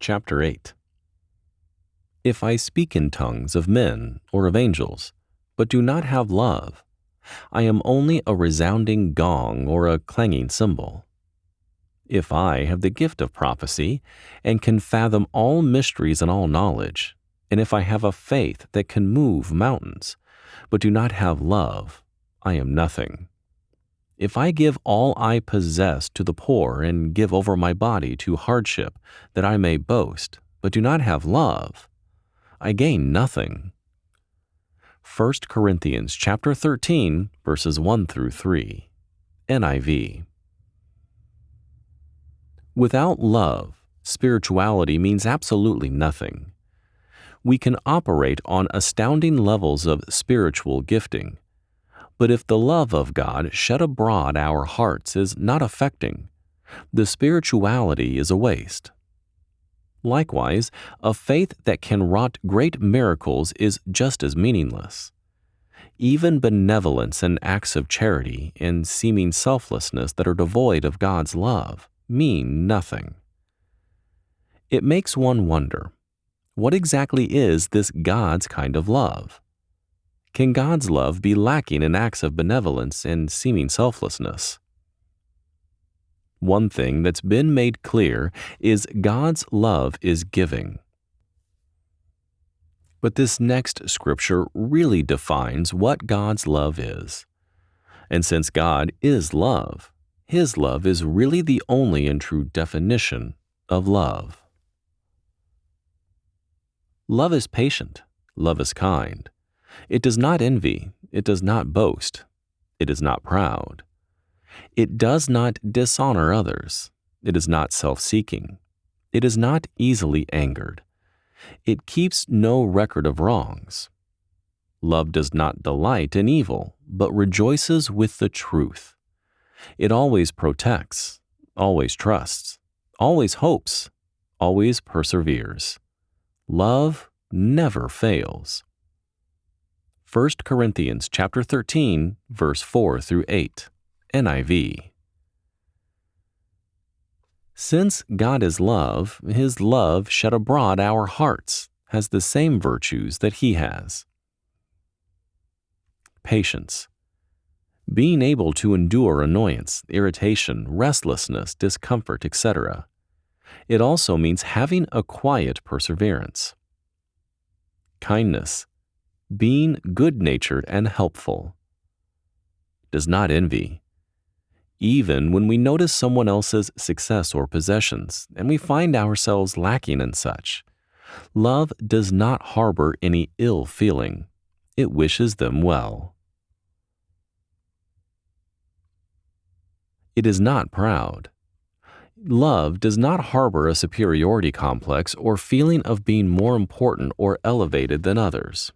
chapter 8. If I speak in tongues of men or of angels, but do not have love, I am only a resounding gong or a clanging cymbal. If I have the gift of prophecy and can fathom all mysteries and all knowledge, and if I have a faith that can move mountains, but do not have love, I am nothing. If I give all I possess to the poor and give over my body to hardship that I may boast, but do not have love, I gain nothing. 1 Corinthians chapter 13, verses 1 through 3, NIV. Without love, spirituality means absolutely nothing. We can operate on astounding levels of spiritual gifting, but if the love of God shed abroad our hearts is not affecting, the spirituality is a waste. Likewise, a faith that can wrought great miracles is just as meaningless. Even benevolence and acts of charity and seeming selflessness that are devoid of God's love mean nothing. It makes one wonder, what exactly is this God's kind of love? Can God's love be lacking in acts of benevolence and seeming selflessness? One thing that's been made clear is God's love is giving. But this next scripture really defines what God's love is. And since God is love, His love is really the only and true definition of love. Love is patient. Love is kind. It does not envy. It does not boast. It is not proud. It does not dishonor others. It is not self-seeking. It is not easily angered. It keeps no record of wrongs. Love does not delight in evil, but rejoices with the truth. It always protects, always trusts, always hopes, always perseveres. Love never fails. 1 Corinthians chapter 13, verse 4 through 8, NIV. Since God is love, His love shed abroad our hearts has the same virtues that He has. Patience. Being able to endure annoyance, irritation, restlessness, discomfort, etc. It also means having a quiet perseverance. Kindness. Being good-natured and helpful. Does not envy. Even when we notice someone else's success or possessions, and we find ourselves lacking in such, love does not harbor any ill feeling. It wishes them well. It is not proud. Love does not harbor a superiority complex or feeling of being more important or elevated than others.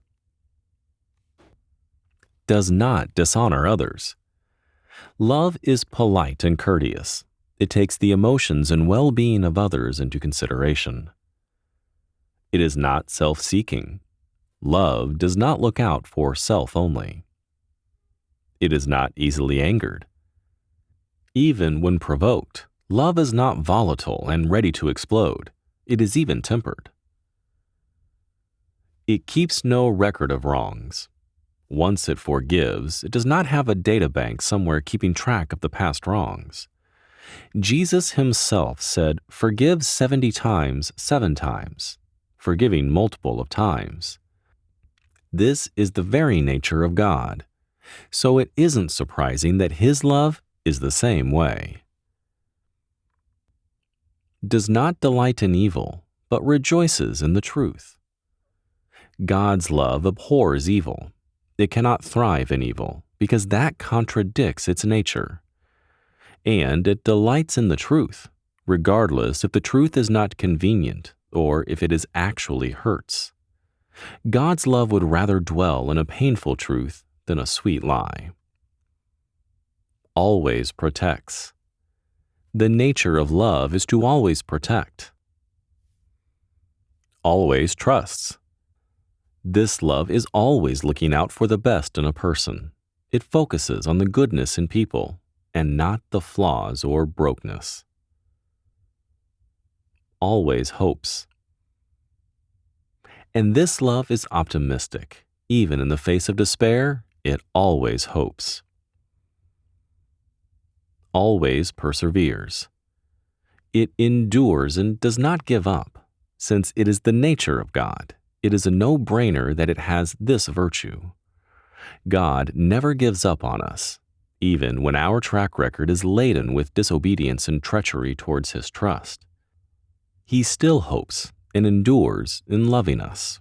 Does not dishonor others. Love is polite and courteous. It takes the emotions and well-being of others into consideration. It is not self-seeking. Love does not look out for self only. It is not easily angered. Even when provoked, love is not volatile and ready to explode. It is even-tempered. It keeps no record of wrongs. Once it forgives, it does not have a databank somewhere keeping track of the past wrongs. Jesus Himself said, "Forgive 70 times, 7 times," forgiving multiple of times. This is the very nature of God, so it isn't surprising that His love is the same way. Does not delight in evil, but rejoices in the truth. God's love abhors evil. It cannot thrive in evil, because that contradicts its nature. And it delights in the truth, regardless if the truth is not convenient or if it is actually hurts. God's love would rather dwell in a painful truth than a sweet lie. Always protects. The nature of love is to always protect. Always trusts. This love is always looking out for the best in a person. It focuses on the goodness in people and not the flaws or brokenness. always hopes. And this love is optimistic. Even in the face of despair, it always hopes. Always perseveres. It endures and does not give up. Since it is the nature of God, it is a no-brainer that it has this virtue. God never gives up on us, even when our track record is laden with disobedience and treachery towards His trust. He still hopes and endures in loving us.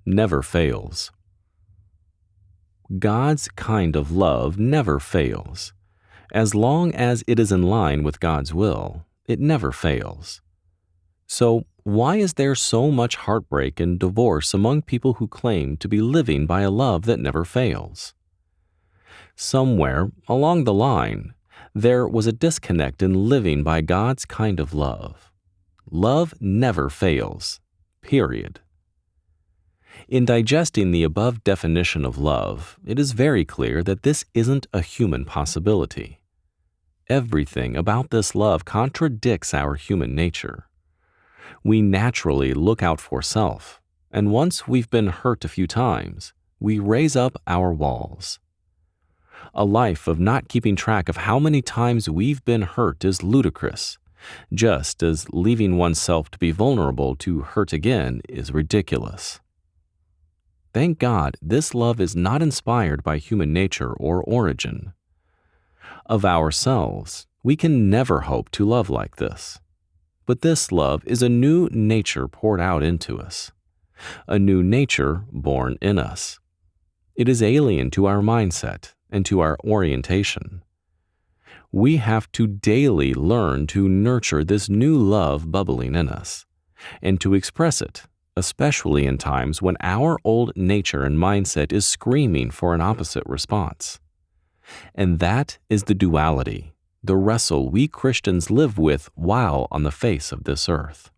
Never fails. God's kind of love never fails. As long as it is in line with God's will, it never fails. So, why is there so much heartbreak and divorce among people who claim to be living by a love that never fails? Somewhere along the line, there was a disconnect in living by God's kind of love. Love never fails, period. In digesting the above definition of love, it is very clear that this isn't a human possibility. Everything about this love contradicts our human nature. We naturally look out for self, and once we've been hurt a few times, we raise up our walls. A life of not keeping track of how many times we've been hurt is ludicrous, just as leaving oneself to be vulnerable to hurt again is ridiculous. Thank God this love is not inspired by human nature or origin. Of ourselves, we can never hope to love like this. But this love is a new nature poured out into us, a new nature born in us. It is alien to our mindset and to our orientation. We have to daily learn to nurture this new love bubbling in us, and to express it, especially in times when our old nature and mindset is screaming for an opposite response. And that is the duality, the wrestle we Christians live with while on the face of this earth.